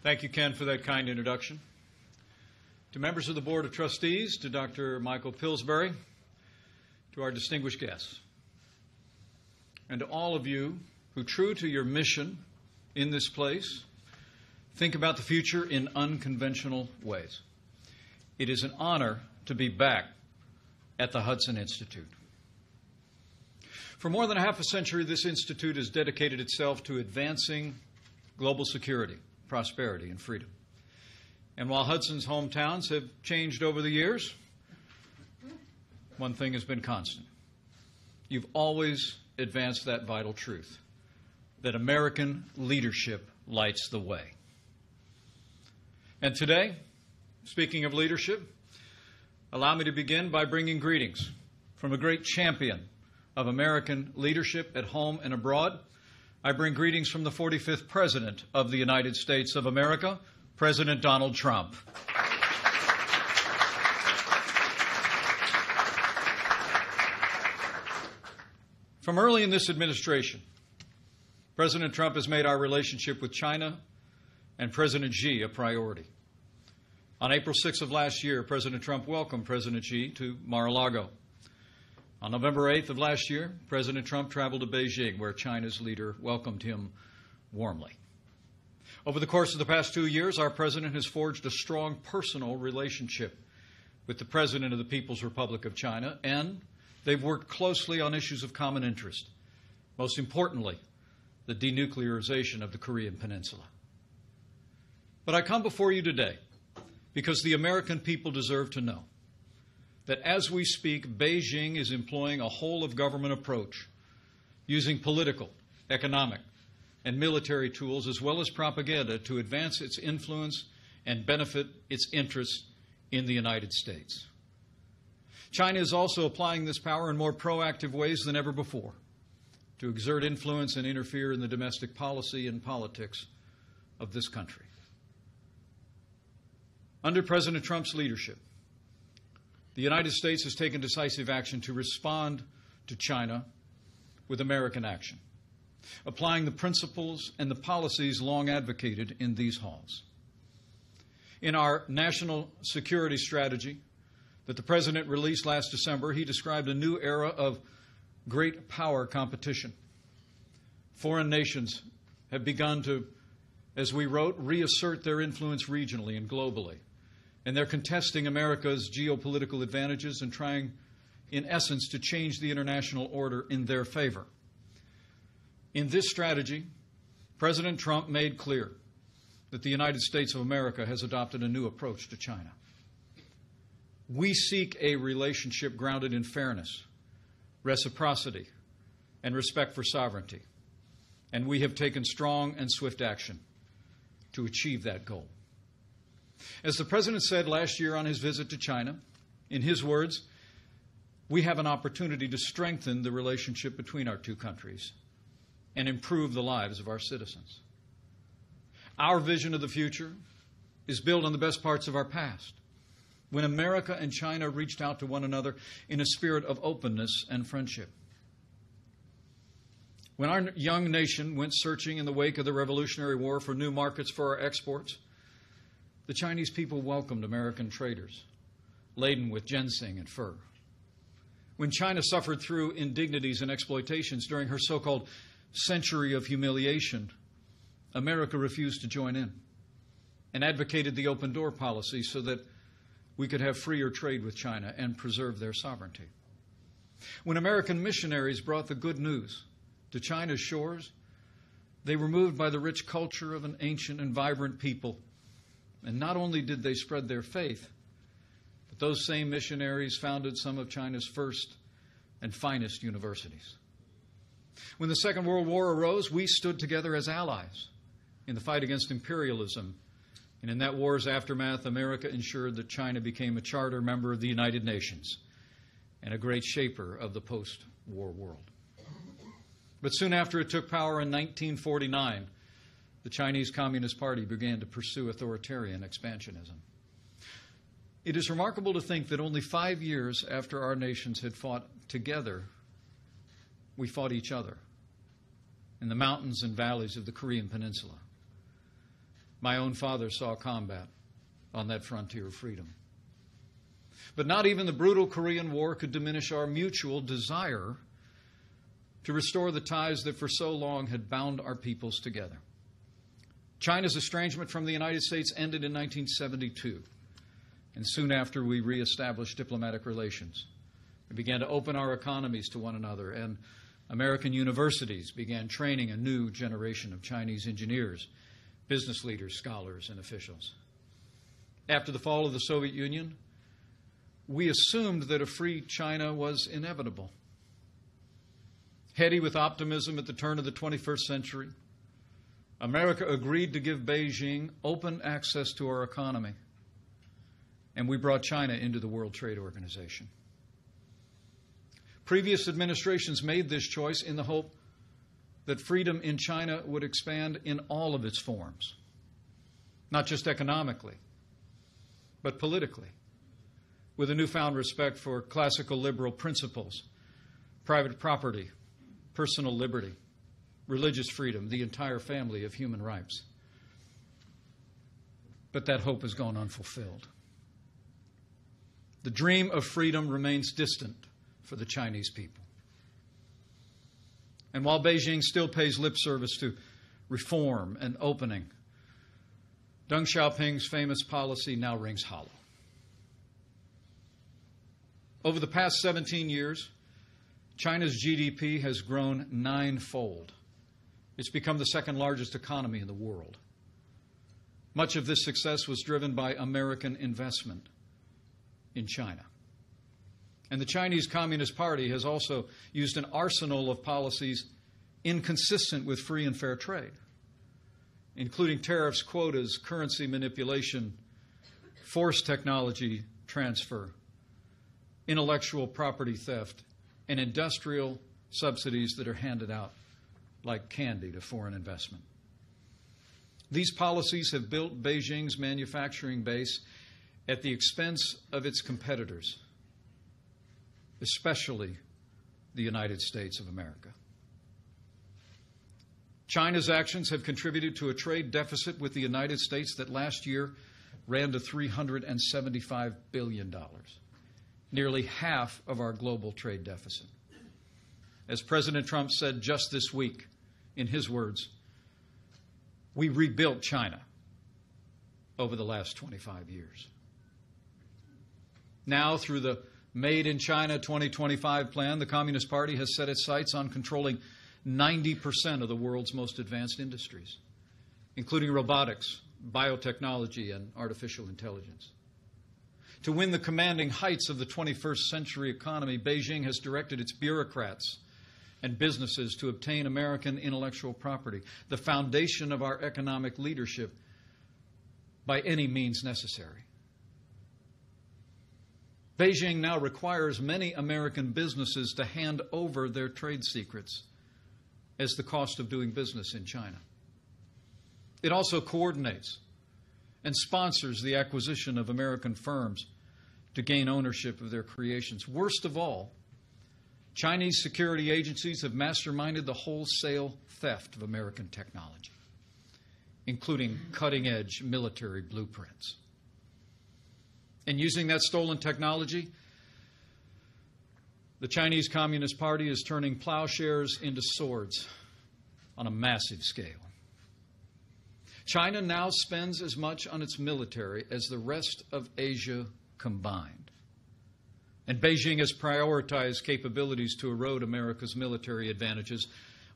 Thank you, Ken, for that kind introduction. To members of the Board of Trustees, to Dr. Michael Pillsbury, to our distinguished guests, and to all of you who, true to your mission in this place, think about the future in unconventional ways. It is an honor to be back at the Hudson Institute. For more than half a century, this institute has dedicated itself to advancing global security, prosperity, and freedom. And while Hudson's hometowns have changed over the years, one thing has been constant. You've always advanced that vital truth, that American leadership lights the way. And today, speaking of leadership, allow me to begin by bringing greetings from a great champion of American leadership at home and abroad. I bring greetings from the 45th President of the United States of America, President Donald Trump. From early in this administration, President Trump has made our relationship with China and President Xi a priority. On April 6th of last year, President Trump welcomed President Xi to Mar-a-Lago. On November 8th of last year, President Trump traveled to Beijing, where China's leader welcomed him warmly. Over the course of the past 2 years, our president has forged a strong personal relationship with the President of the People's Republic of China, and they've worked closely on issues of common interest, most importantly, the denuclearization of the Korean Peninsula. But I come before you today because the American people deserve to know that as we speak, Beijing is employing a whole-of-government approach, using political, economic, and military tools as well as propaganda to advance its influence and benefit its interests in the United States. China is also applying this power in more proactive ways than ever before to exert influence and interfere in the domestic policy and politics of this country. Under President Trump's leadership, the United States has taken decisive action to respond to China with American action, applying the principles and the policies long advocated in these halls. In our national security strategy that the President released last December, he described a new era of great power competition. Foreign nations have begun to, as we wrote, reassert their influence regionally and globally. And they're contesting America's geopolitical advantages and trying, in essence, to change the international order in their favor. In this strategy, President Trump made clear that the United States of America has adopted a new approach to China. We seek a relationship grounded in fairness, reciprocity, and respect for sovereignty. And we have taken strong and swift action to achieve that goal. As the President said last year on his visit to China, in his words, we have an opportunity to strengthen the relationship between our two countries and improve the lives of our citizens. Our vision of the future is built on the best parts of our past, when America and China reached out to one another in a spirit of openness and friendship. When our young nation went searching in the wake of the Revolutionary War for new markets for our exports, the Chinese people welcomed American traders laden with ginseng and fur. When China suffered through indignities and exploitations during her so-called century of humiliation, America refused to join in and advocated the open door policy so that we could have freer trade with China and preserve their sovereignty. When American missionaries brought the good news to China's shores, they were moved by the rich culture of an ancient and vibrant people. And not only did they spread their faith, but those same missionaries founded some of China's first and finest universities. When the Second World War arose, we stood together as allies in the fight against imperialism. And in that war's aftermath, America ensured that China became a charter member of the United Nations and a great shaper of the post-war world. But soon after it took power in 1949, the Chinese Communist Party began to pursue authoritarian expansionism. It is remarkable to think that only 5 years after our nations had fought together, we fought each other in the mountains and valleys of the Korean Peninsula. My own father saw combat on that frontier of freedom. But not even the brutal Korean War could diminish our mutual desire to restore the ties that for so long had bound our peoples together. China's estrangement from the United States ended in 1972, and soon after we reestablished diplomatic relations. We began to open our economies to one another, and American universities began training a new generation of Chinese engineers, business leaders, scholars, and officials. After the fall of the Soviet Union, we assumed that a free China was inevitable. Heady with optimism at the turn of the 21st century, America agreed to give Beijing open access to our economy, and we brought China into the World Trade Organization. Previous administrations made this choice in the hope that freedom in China would expand in all of its forms, not just economically, but politically, with a newfound respect for classical liberal principles, private property, personal liberty, religious freedom, the entire family of human rights. But that hope has gone unfulfilled. The dream of freedom remains distant for the Chinese people. And while Beijing still pays lip service to reform and opening, Deng Xiaoping's famous policy now rings hollow. Over the past 17 years, China's GDP has grown 9-fold. It's become the second largest economy in the world. Much of this success was driven by American investment in China. And the Chinese Communist Party has also used an arsenal of policies inconsistent with free and fair trade, including tariffs, quotas, currency manipulation, forced technology transfer, intellectual property theft, and industrial subsidies that are handed out like candy to foreign investment. These policies have built Beijing's manufacturing base at the expense of its competitors, especially the United States of America. China's actions have contributed to a trade deficit with the United States that last year ran to $375 billion, nearly half of our global trade deficit. As President Trump said just this week, in his words, we rebuilt China over the last 25 years. Now, through the Made in China 2025 plan, the Communist Party has set its sights on controlling 90% of the world's most advanced industries, including robotics, biotechnology, and artificial intelligence. To win the commanding heights of the 21st century economy, Beijing has directed its bureaucrats and businesses to obtain American intellectual property, the foundation of our economic leadership, by any means necessary. Beijing now requires many American businesses to hand over their trade secrets as the cost of doing business in China. It also coordinates and sponsors the acquisition of American firms to gain ownership of their creations. Worst of all, Chinese security agencies have masterminded the wholesale theft of American technology, including cutting-edge military blueprints. And using that stolen technology, the Chinese Communist Party is turning plowshares into swords on a massive scale. China now spends as much on its military as the rest of Asia combined. And Beijing has prioritized capabilities to erode America's military advantages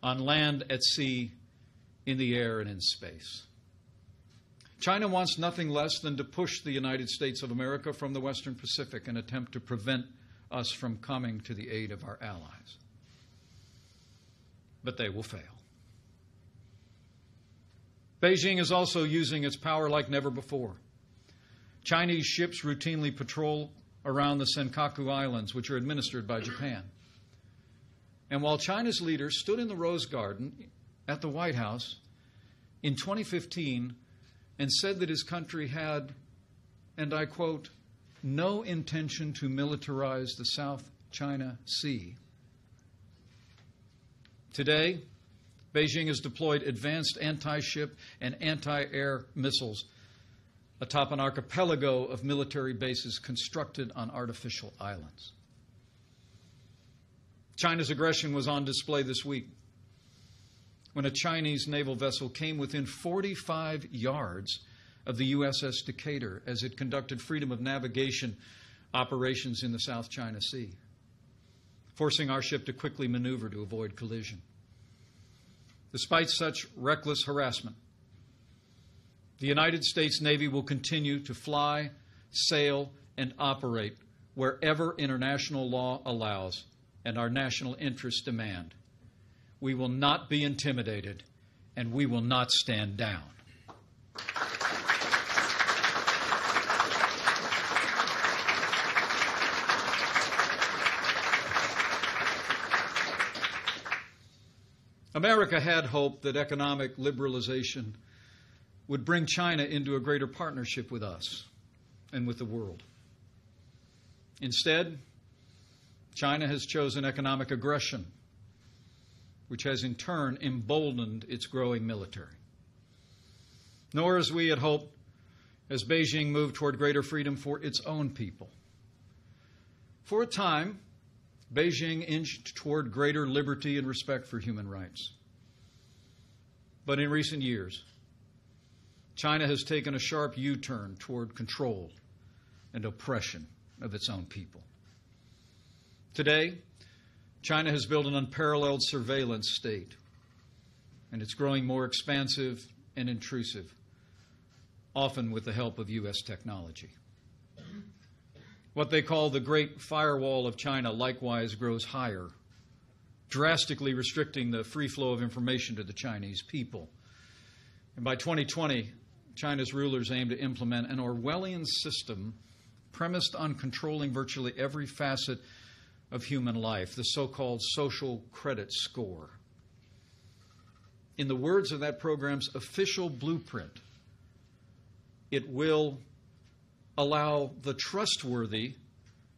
on land, at sea, in the air, and in space. China wants nothing less than to push the United States of America from the Western Pacific and attempt to prevent us from coming to the aid of our allies. But they will fail. Beijing is also using its power like never before. Chinese ships routinely patrol around the Senkaku Islands, which are administered by Japan. And while China's leader stood in the Rose Garden at the White House in 2015 and said that his country had, and I quote, no intention to militarize the South China Sea. Today, Beijing has deployed advanced anti-ship and anti-air missiles atop an archipelago of military bases constructed on artificial islands. China's aggression was on display this week when a Chinese naval vessel came within 45 yards of the USS Decatur as it conducted freedom of navigation operations in the South China Sea, forcing our ship to quickly maneuver to avoid collision. Despite such reckless harassment, the United States Navy will continue to fly, sail, and operate wherever international law allows and our national interests demand. We will not be intimidated, and we will not stand down. America had hoped that economic liberalization would bring China into a greater partnership with us and with the world. Instead, China has chosen economic aggression, which has in turn emboldened its growing military. Nor, as we had hoped, has Beijing moved toward greater freedom for its own people. For a time, Beijing inched toward greater liberty and respect for human rights. But in recent years, China has taken a sharp U-turn toward control and oppression of its own people. Today, China has built an unparalleled surveillance state, and it's growing more expansive and intrusive, often with the help of U.S. technology. What they call the Great Firewall of China likewise grows higher, drastically restricting the free flow of information to the Chinese people. And by 2020, China's rulers aim to implement an Orwellian system premised on controlling virtually every facet of human life, the so-called social credit score. In the words of that program's official blueprint, it will allow the trustworthy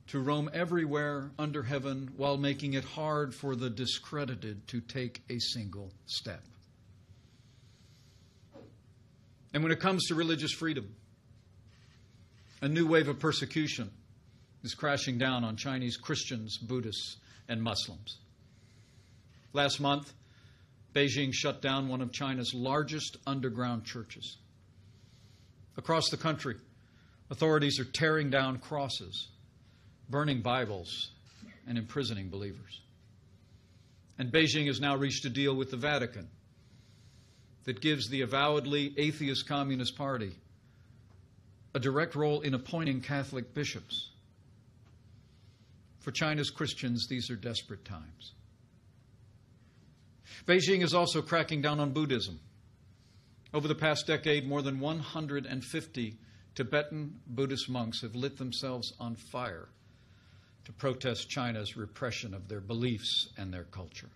to roam everywhere under heaven while making it hard for the discredited to take a single step. And when it comes to religious freedom, a new wave of persecution is crashing down on Chinese Christians, Buddhists, and Muslims. Last month, Beijing shut down one of China's largest underground churches. Across the country, authorities are tearing down crosses, burning Bibles, and imprisoning believers. And Beijing has now reached a deal with the Vatican that gives the avowedly atheist Communist Party a direct role in appointing Catholic bishops. For China's Christians, these are desperate times. Beijing is also cracking down on Buddhism. Over the past decade, more than 150 Tibetan Buddhist monks have lit themselves on fire to protest China's repression of their beliefs and their culture.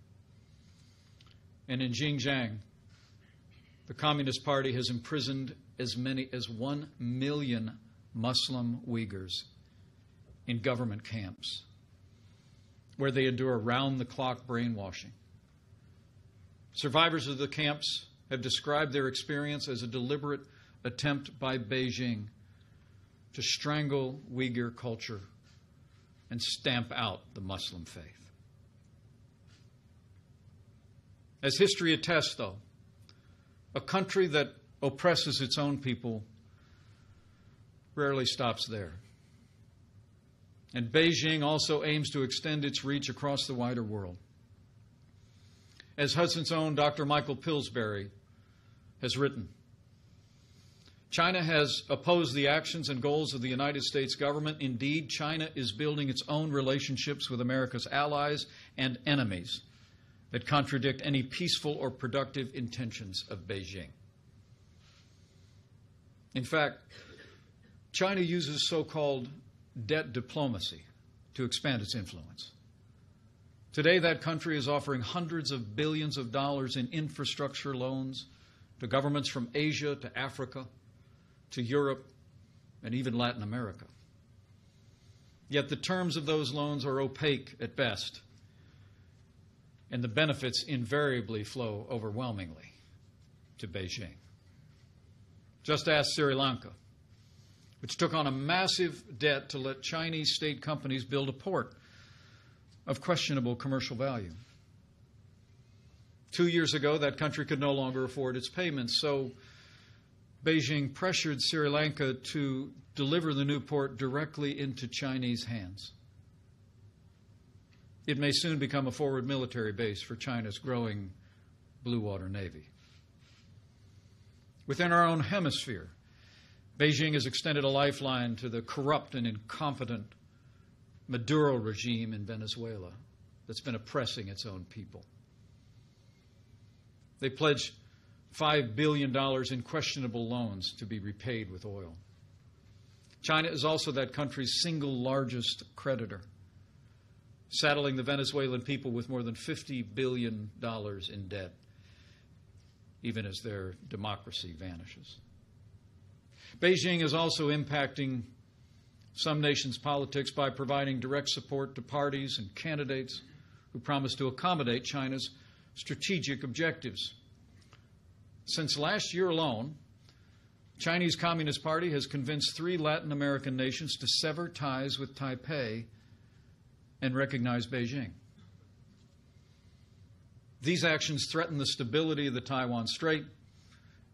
And in Xinjiang, the Communist Party has imprisoned as many as 1 million Muslim Uyghurs in government camps, where they endure round-the-clock brainwashing. Survivors of the camps have described their experience as a deliberate attempt by Beijing to strangle Uyghur culture and stamp out the Muslim faith. As history attests, though, a country that oppresses its own people rarely stops there. And Beijing also aims to extend its reach across the wider world. As Hudson's own Dr. Michael Pillsbury has written, China has opposed the actions and goals of the United States government. Indeed, China is building its own relationships with America's allies and enemies that contradict any peaceful or productive intentions of Beijing. In fact, China uses so-called debt diplomacy to expand its influence. Today, that country is offering hundreds of billions of dollars in infrastructure loans to governments from Asia to Africa to Europe and even Latin America. Yet the terms of those loans are opaque at best, and the benefits invariably flow overwhelmingly to Beijing. Just ask Sri Lanka, which took on a massive debt to let Chinese state companies build a port of questionable commercial value. 2 years ago, that country could no longer afford its payments, so Beijing pressured Sri Lanka to deliver the new port directly into Chinese hands. It may soon become a forward military base for China's growing blue water navy. Within our own hemisphere, Beijing has extended a lifeline to the corrupt and incompetent Maduro regime in Venezuela that's been oppressing its own people. They pledged $5 billion in questionable loans to be repaid with oil. China is also that country's single largest creditor, saddling the Venezuelan people with more than $50 billion in debt, even as their democracy vanishes. Beijing is also impacting some nations' politics by providing direct support to parties and candidates who promise to accommodate China's strategic objectives. Since last year alone, Chinese Communist Party has convinced 3 Latin American nations to sever ties with Taipei and recognize Beijing. These actions threaten the stability of the Taiwan Strait,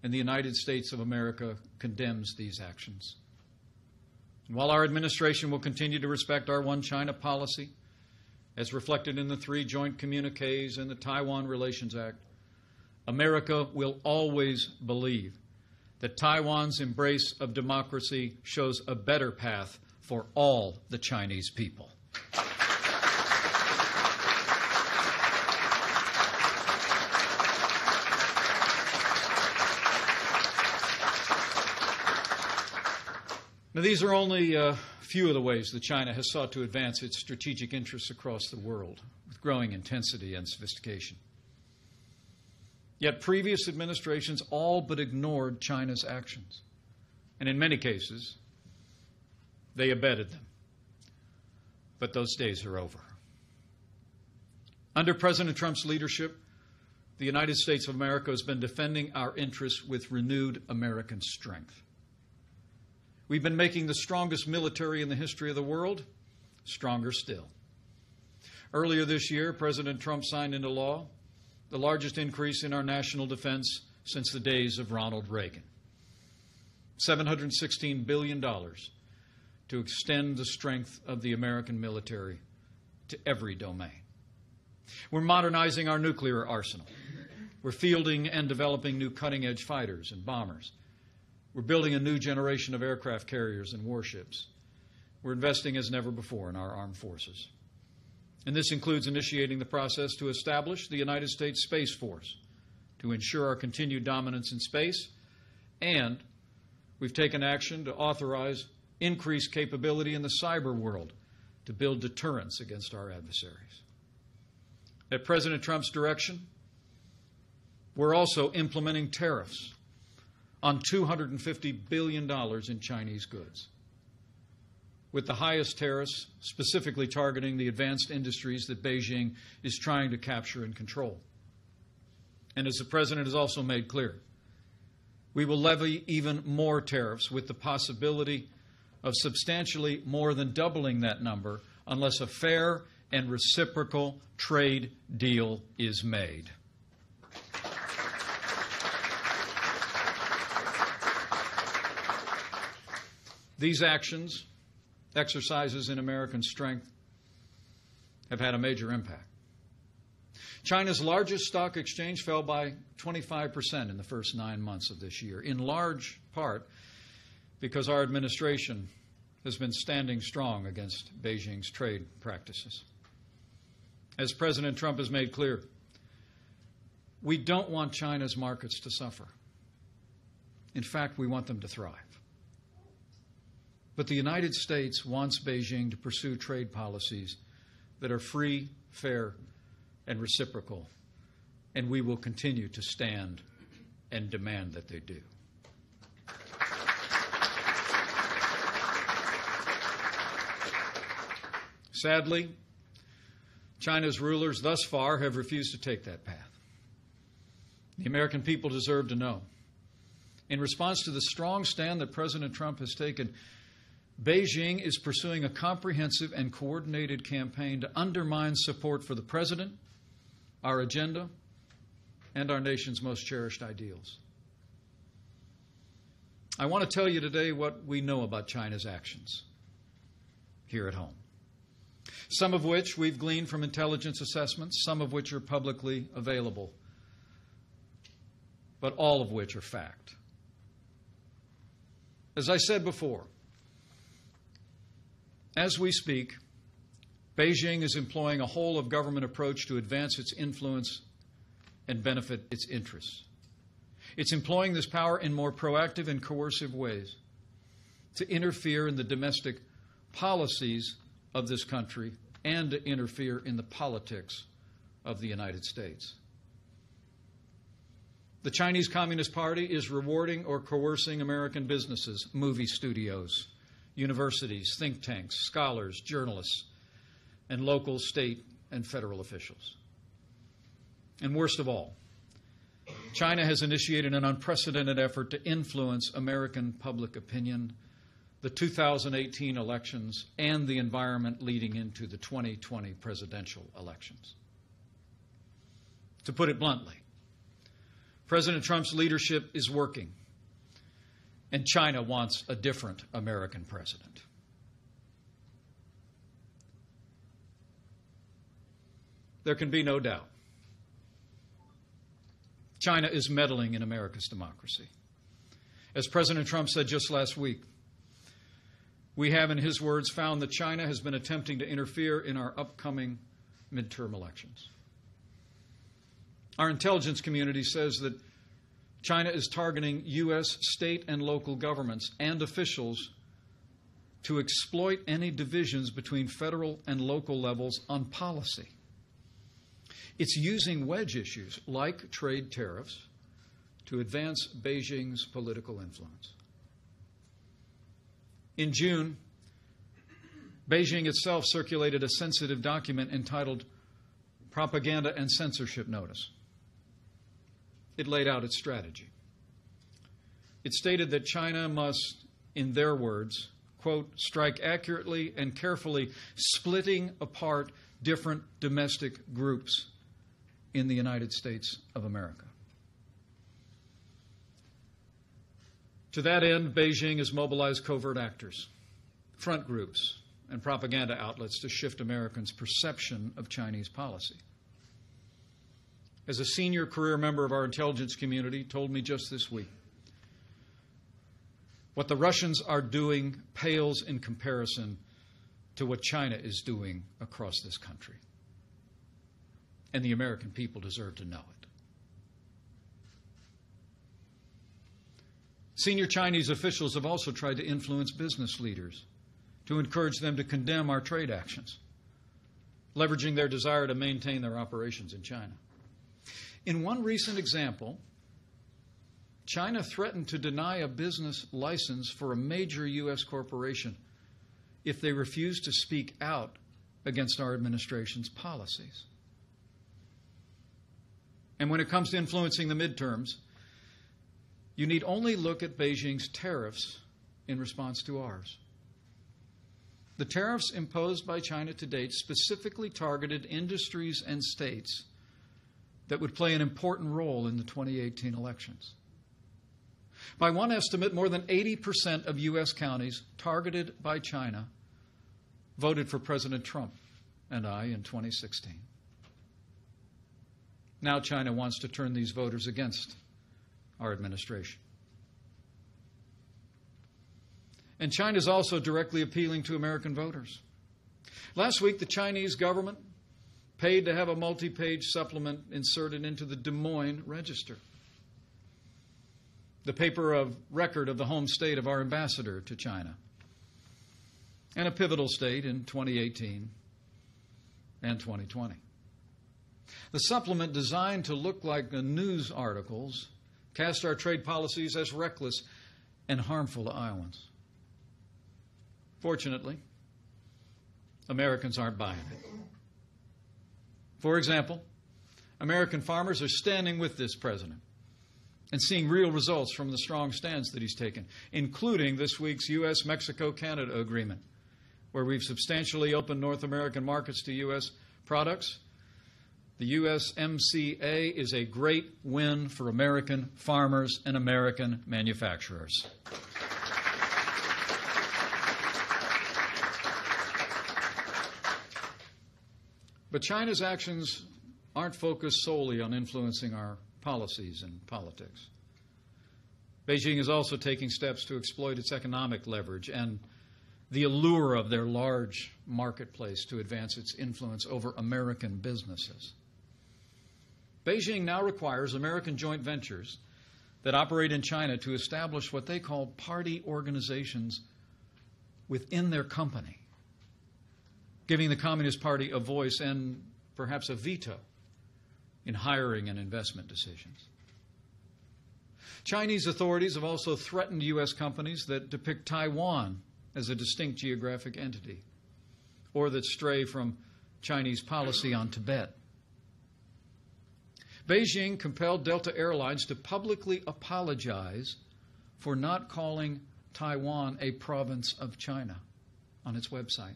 and the United States of America condemns these actions. And while our administration will continue to respect our One China policy, as reflected in the 3 joint communiques and the Taiwan Relations Act, America will always believe that Taiwan's embrace of democracy shows a better path for all the Chinese people. Now, these are only a few of the ways that China has sought to advance its strategic interests across the world with growing intensity and sophistication. Yet previous administrations all but ignored China's actions, and in many cases, they abetted them. But those days are over. Under President Trump's leadership, the United States of America has been defending our interests with renewed American strength. We've been making the strongest military in the history of the world stronger still. Earlier this year, President Trump signed into law the largest increase in our national defense since the days of Ronald Reagan. $716 billion to extend the strength of the American military to every domain. We're modernizing our nuclear arsenal. We're fielding and developing new cutting-edge fighters and bombers. We're building a new generation of aircraft carriers and warships. We're investing as never before in our armed forces. And this includes initiating the process to establish the United States Space Force to ensure our continued dominance in space, and we've taken action to authorize increased capability in the cyber world to build deterrence against our adversaries. At President Trump's direction, we're also implementing tariffs on $250 billion in Chinese goods, with the highest tariffs specifically targeting the advanced industries that Beijing is trying to capture and control. And as the President has also made clear, we will levy even more tariffs with the possibility of substantially more than doubling that number unless a fair and reciprocal trade deal is made. These actions, exercises in American strength, have had a major impact. China's largest stock exchange fell by 25% in the first 9 months of this year, in large part because our administration has been standing strong against Beijing's trade practices. As President Trump has made clear, we don't want China's markets to suffer. In fact, we want them to thrive. But the United States wants Beijing to pursue trade policies that are free, fair, and reciprocal, and we will continue to stand and demand that they do. Sadly, China's rulers thus far have refused to take that path. The American people deserve to know. In response to the strong stand that President Trump has taken, Beijing is pursuing a comprehensive and coordinated campaign to undermine support for the president, our agenda, and our nation's most cherished ideals. I want to tell you today what we know about China's actions here at home, some of which we've gleaned from intelligence assessments, some of which are publicly available, but all of which are fact. As I said before, as we speak, Beijing is employing a whole-of-government approach to advance its influence and benefit its interests. It's employing this power in more proactive and coercive ways to interfere in the domestic policies of this country and to interfere in the politics of the United States. The Chinese Communist Party is rewarding or coercing American businesses, movie studios, universities, think tanks, scholars, journalists, and local, state, and federal officials. And worst of all, China has initiated an unprecedented effort to influence American public opinion, the 2018 elections, and the environment leading into the 2020 presidential elections. To put it bluntly, President Trump's leadership is working, and China wants a different American president. There can be no doubt. China is meddling in America's democracy. As President Trump said just last week, we have, in his words, found that China has been attempting to interfere in our upcoming midterm elections. Our intelligence community says that China is targeting U.S. state and local governments and officials to exploit any divisions between federal and local levels on policy. It's using wedge issues like trade tariffs to advance Beijing's political influence. In June, Beijing itself circulated a sensitive document entitled Propaganda and Censorship Notice. It laid out its strategy. It stated that China must, in their words, quote, strike accurately and carefully, splitting apart different domestic groups in the United States of America. To that end, Beijing has mobilized covert actors, front groups, and propaganda outlets to shift Americans' perception of Chinese policy. As a senior career member of our intelligence community told me just this week, what the Russians are doing pales in comparison to what China is doing across this country. And the American people deserve to know it. Senior Chinese officials have also tried to influence business leaders to encourage them to condemn our trade actions, leveraging their desire to maintain their operations in China. In one recent example, China threatened to deny a business license for a major U.S. corporation if they refused to speak out against our administration's policies. And when it comes to influencing the midterms, you need only look at Beijing's tariffs in response to ours. The tariffs imposed by China to date specifically targeted industries and states that would play an important role in the 2018 elections. By one estimate, more than 80% of U.S. counties targeted by China voted for President Trump and I in 2016. Now China wants to turn these voters against our administration. And China is also directly appealing to American voters. Last week, the Chinese government paid to have a multi-page supplement inserted into the Des Moines Register, the paper of record of the home state of our ambassador to China, and a pivotal state in 2018 and 2020. The supplement, designed to look like the news articles, cast our trade policies as reckless and harmful to Iowans. Fortunately, Americans aren't buying it. For example, American farmers are standing with this president and seeing real results from the strong stance that he's taken, including this week's U.S.-Mexico-Canada agreement, where we've substantially opened North American markets to U.S. products. The USMCA is a great win for American farmers and American manufacturers. But China's actions aren't focused solely on influencing our policies and politics. Beijing is also taking steps to exploit its economic leverage and the allure of their large marketplace to advance its influence over American businesses. Beijing now requires American joint ventures that operate in China to establish what they call party organizations within their company, giving the Communist Party a voice and perhaps a veto in hiring and investment decisions. Chinese authorities have also threatened U.S. companies that depict Taiwan as a distinct geographic entity or that stray from Chinese policy on Tibet. Beijing compelled Delta Airlines to publicly apologize for not calling Taiwan a province of China on its website.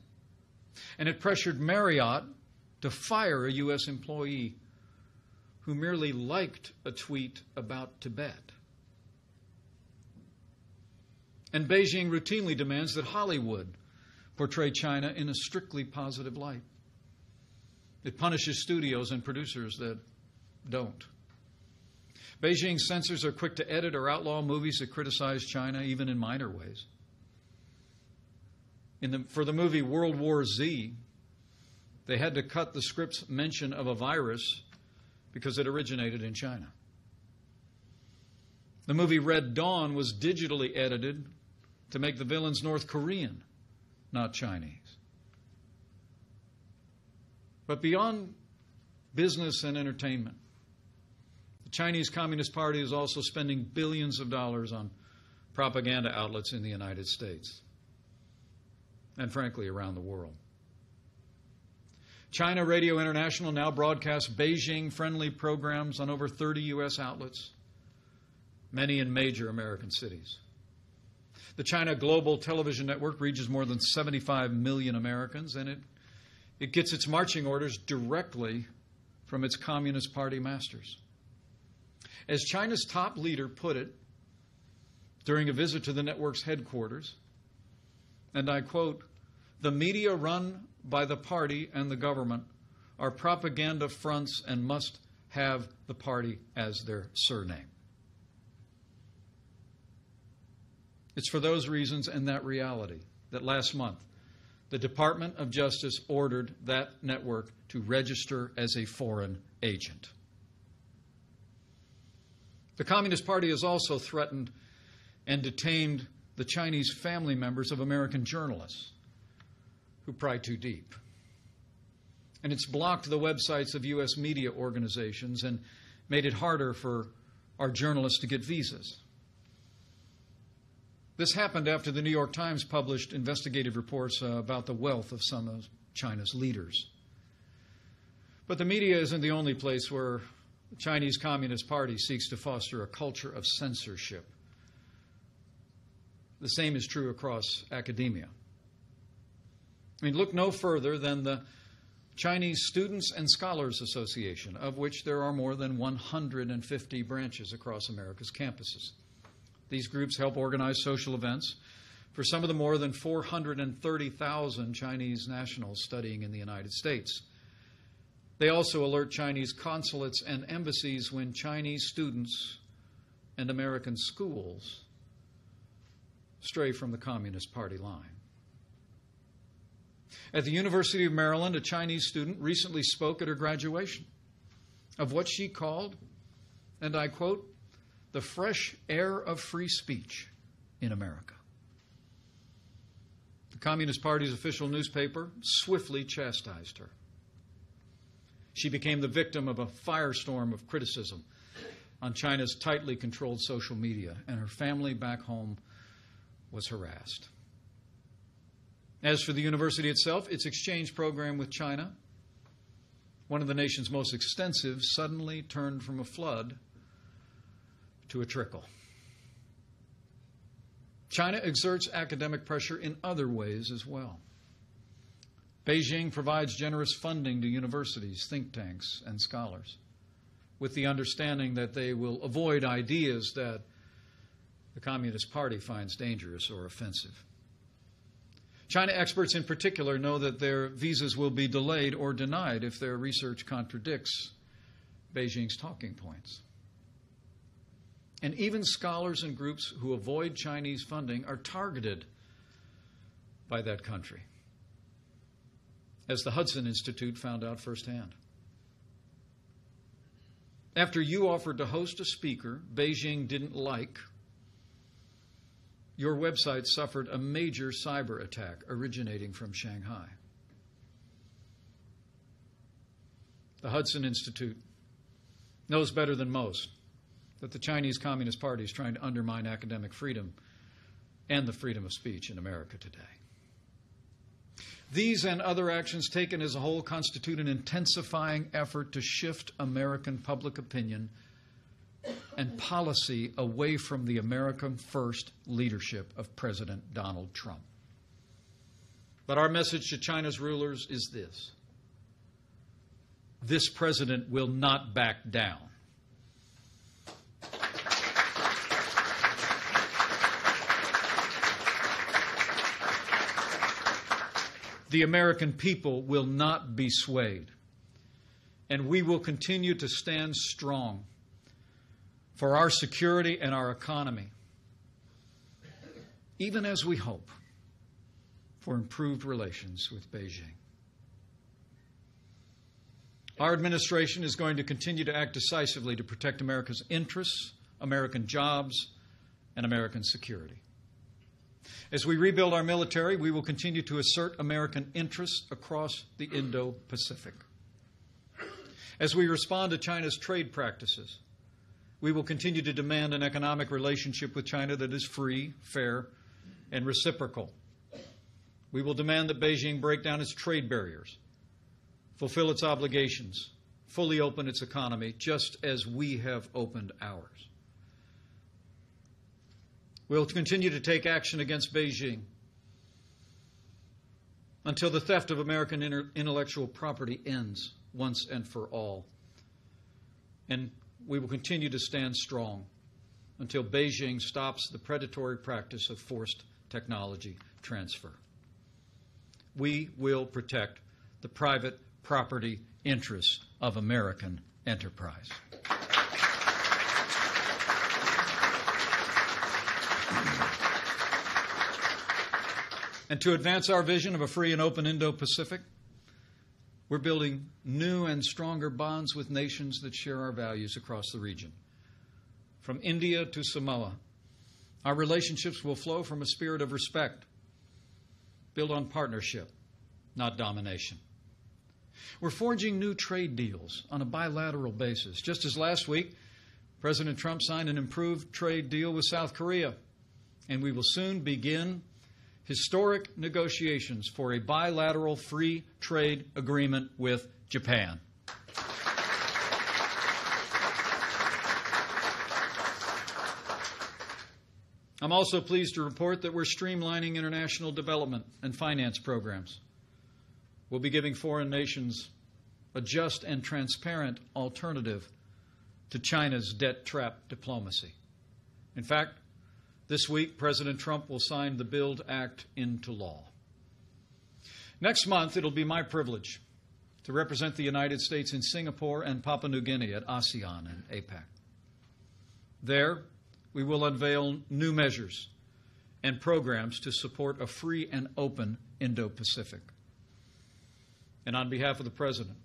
And it pressured Marriott to fire a U.S. employee who merely liked a tweet about Tibet. And Beijing routinely demands that Hollywood portray China in a strictly positive light. It punishes studios and producers that don't. Beijing censors are quick to edit or outlaw movies that criticize China, even in minor ways. For the movie World War Z, they had to cut the script's mention of a virus because it originated in China. The movie Red Dawn was digitally edited to make the villains North Korean, not Chinese. But beyond business and entertainment, the Chinese Communist Party is also spending billions of dollars on propaganda outlets in the United States and, frankly, around the world. China Radio International now broadcasts Beijing-friendly programs on over 30 U.S. outlets, many in major American cities. The China Global Television Network reaches more than 75 million Americans, and it gets its marching orders directly from its Communist Party masters. As China's top leader put it during a visit to the network's headquarters, and I quote, "The media run by the party and the government are propaganda fronts and must have the party as their surname." It's for those reasons and that reality that last month the Department of Justice ordered that network to register as a foreign agent. The Communist Party has also threatened and detained the Chinese family members of American journalists who pry too deep. And it's blocked the websites of U.S. media organizations and made it harder for our journalists to get visas. This happened after the New York Times published investigative reports about the wealth of some of China's leaders. But the media isn't the only place where the Chinese Communist Party seeks to foster a culture of censorship. The same is true across academia. I mean, look no further than the Chinese Students and Scholars Association, of which there are more than 150 branches across America's campuses. These groups help organize social events for some of the more than 430,000 Chinese nationals studying in the United States. They also alert Chinese consulates and embassies when Chinese students and American schools stray from the Communist Party line. At the University of Maryland, a Chinese student recently spoke at her graduation of what she called, and I quote, "the fresh air of free speech in America." The Communist Party's official newspaper swiftly chastised her. She became the victim of a firestorm of criticism on China's tightly controlled social media, and her family back home was harassed. As for the university itself, its exchange program with China, one of the nation's most extensive, suddenly turned from a flood to a trickle. China exerts academic pressure in other ways as well. Beijing provides generous funding to universities, think tanks, and scholars, with the understanding that they will avoid ideas that the Communist Party finds dangerous or offensive. China experts in particular know that their visas will be delayed or denied if their research contradicts Beijing's talking points. And even scholars and groups who avoid Chinese funding are targeted by that country, as the Hudson Institute found out firsthand. After you offered to host a speaker Beijing didn't like, your website suffered a major cyber attack originating from Shanghai. The Hudson Institute knows better than most that the Chinese Communist Party is trying to undermine academic freedom and the freedom of speech in America today. These and other actions taken as a whole constitute an intensifying effort to shift American public opinion and policy away from the American first leadership of President Donald Trump. But our message to China's rulers is this: this president will not back down. The American people will not be swayed, and we will continue to stand strong for our security and our economy, even as we hope for improved relations with Beijing. Our administration is going to continue to act decisively to protect America's interests, American jobs, and American security. As we rebuild our military, we will continue to assert American interests across the Indo-Pacific. As we respond to China's trade practices, we will continue to demand an economic relationship with China that is free, fair, and reciprocal. We will demand that Beijing break down its trade barriers, fulfill its obligations, fully open its economy, just as we have opened ours. We'll continue to take action against Beijing until the theft of American intellectual property ends once and for all. And we will continue to stand strong until Beijing stops the predatory practice of forced technology transfer. We will protect the private property interests of American enterprise. And to advance our vision of a free and open Indo-Pacific, we're building new and stronger bonds with nations that share our values across the region. From India to Samoa, our relationships will flow from a spirit of respect, built on partnership, not domination. We're forging new trade deals on a bilateral basis. Just as last week, President Trump signed an improved trade deal with South Korea, and we will soon begin historic negotiations for a bilateral free trade agreement with Japan. I'm also pleased to report that we're streamlining international development and finance programs. We'll be giving foreign nations a just and transparent alternative to China's debt trap diplomacy. In fact, this week, President Trump will sign the BUILD Act into law. Next month, it'll be my privilege to represent the United States in Singapore and Papua New Guinea at ASEAN and APEC. There, we will unveil new measures and programs to support a free and open Indo-Pacific. And on behalf of the President,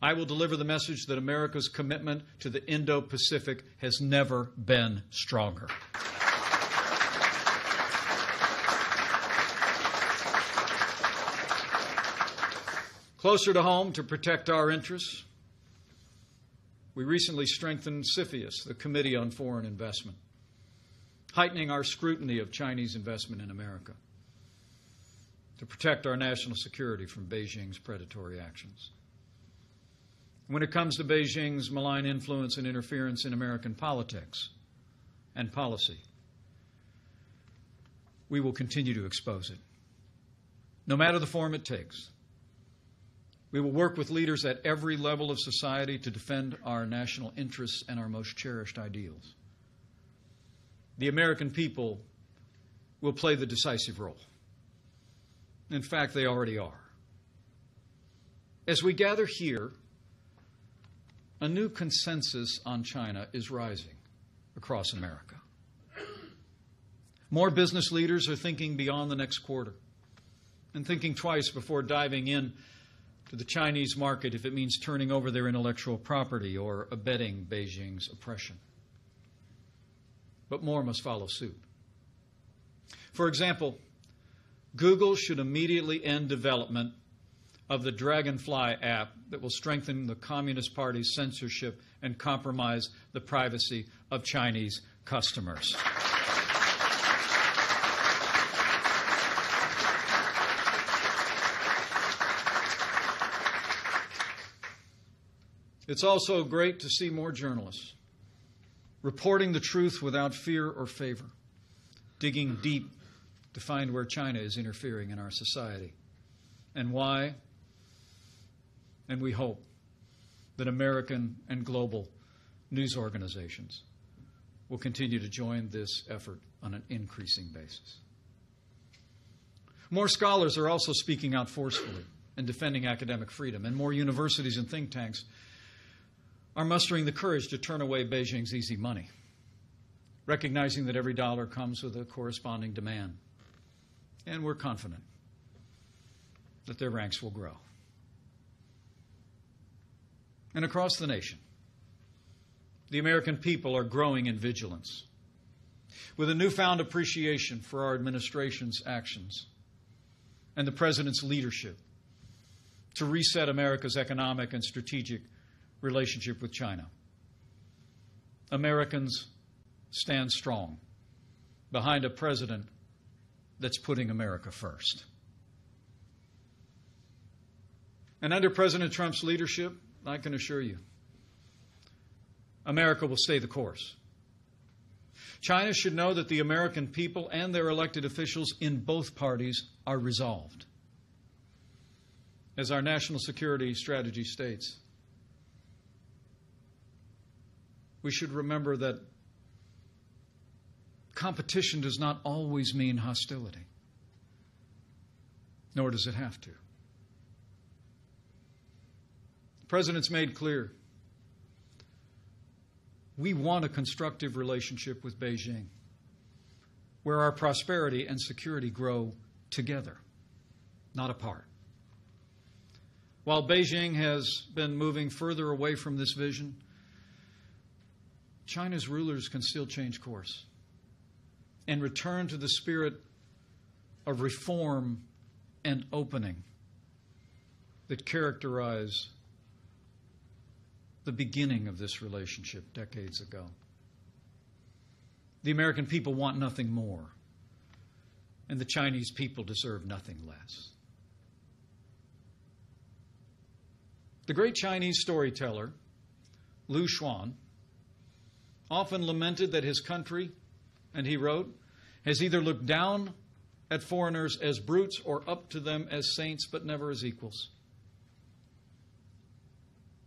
I will deliver the message that America's commitment to the Indo-Pacific has never been stronger. Closer to home, to protect our interests, we recently strengthened CFIUS, the Committee on Foreign Investment, heightening our scrutiny of Chinese investment in America to protect our national security from Beijing's predatory actions. When it comes to Beijing's malign influence and interference in American politics and policy, we will continue to expose it, no matter the form it takes. We will work with leaders at every level of society to defend our national interests and our most cherished ideals. The American people will play the decisive role. In fact, they already are. As we gather here, a new consensus on China is rising across America. More business leaders are thinking beyond the next quarter and thinking twice before diving in to the Chinese market if it means turning over their intellectual property or abetting Beijing's oppression. But more must follow suit. For example, Google should immediately end development of the Dragonfly app that will strengthen the Communist Party's censorship and compromise the privacy of Chinese customers. It's also great to see more journalists reporting the truth without fear or favor, digging deep to find where China is interfering in our society and why. And we hope that American and global news organizations will continue to join this effort on an increasing basis. More scholars are also speaking out forcefully and defending academic freedom, and more universities and think tanks are mustering the courage to turn away Beijing's easy money, recognizing that every dollar comes with a corresponding demand. And we're confident that their ranks will grow. And across the nation, the American people are growing in vigilance, with a newfound appreciation for our administration's actions and the President's leadership to reset America's economic and strategic relationship with China. Americans stand strong behind a president that's putting America first. And under President Trump's leadership, I can assure you, America will stay the course. China should know that the American people and their elected officials in both parties are resolved. As our national security strategy states, we should remember that competition does not always mean hostility, nor does it have to. The President's made clear we want a constructive relationship with Beijing, where our prosperity and security grow together, not apart. While Beijing has been moving further away from this vision, China's rulers can still change course and return to the spirit of reform and opening that characterize the beginning of this relationship decades ago. The American people want nothing more, and the Chinese people deserve nothing less. The great Chinese storyteller, Lu Xun, often lamented that his country, and he wrote, has either looked down at foreigners as brutes or up to them as saints, but never as equals.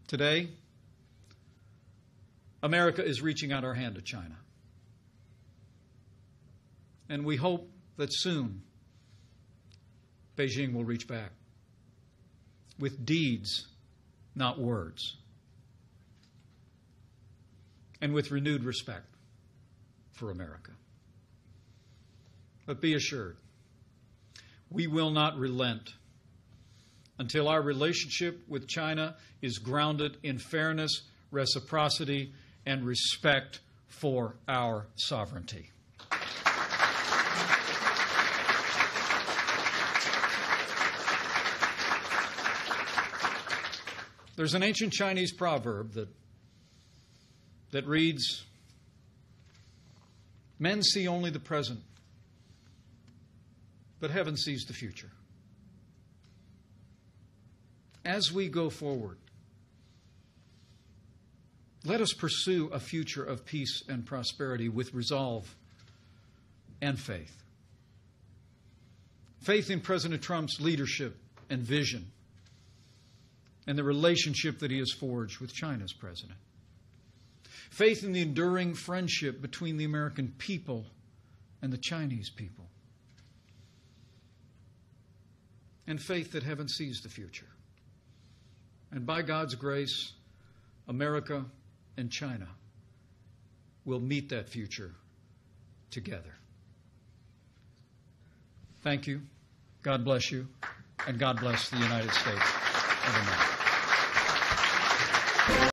Today, America is reaching out our hand to China. And we hope that soon Beijing will reach back with deeds, not words, and with renewed respect for America. But be assured, we will not relent until our relationship with China is grounded in fairness, reciprocity, and respect for our sovereignty. There's an ancient Chinese proverb that reads, "Men see only the present, but heaven sees the future." As we go forward, let us pursue a future of peace and prosperity with resolve and faith. Faith in President Trump's leadership and vision, and the relationship that he has forged with China's president. Faith in the enduring friendship between the American people and the Chinese people. And faith that heaven sees the future. And by God's grace, America and China will meet that future together. Thank you. God bless you. And God bless the United States of America.